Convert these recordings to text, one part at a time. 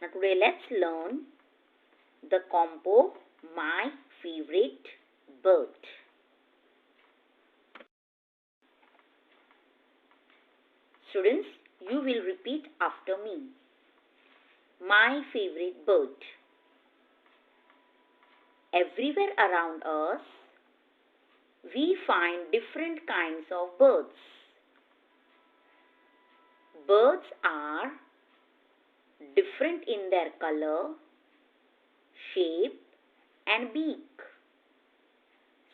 Now today let's learn the compo My Favorite Bird. Students, you will repeat after me. My favorite bird. Everywhere around us, we find different kinds of birds. Birds are different in their color, shape, and beak.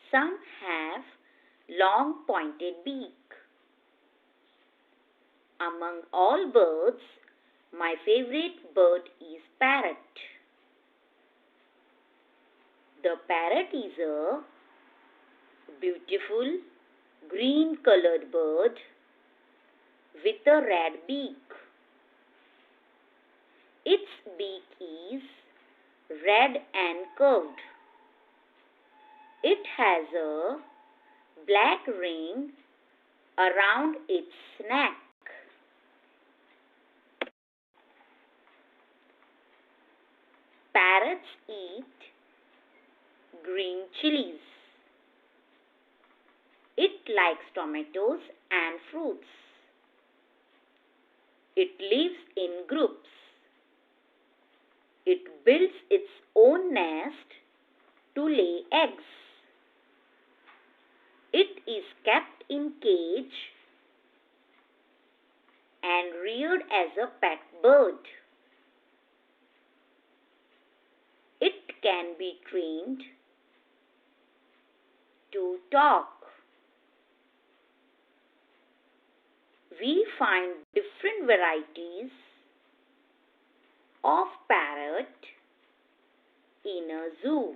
Some have long pointed beak. Among all birds, my favorite bird is parrot. The parrot is a beautiful green colored bird with a red beak. Its beak is red and curved. It has a black ring around its neck. Parrots eat green chilies. It likes tomatoes and fruits. It lives in groups. It builds its own nest to lay eggs. It is kept in cage and reared as a pet bird. It can be trained to talk. We find different varieties of parrot in a zoo.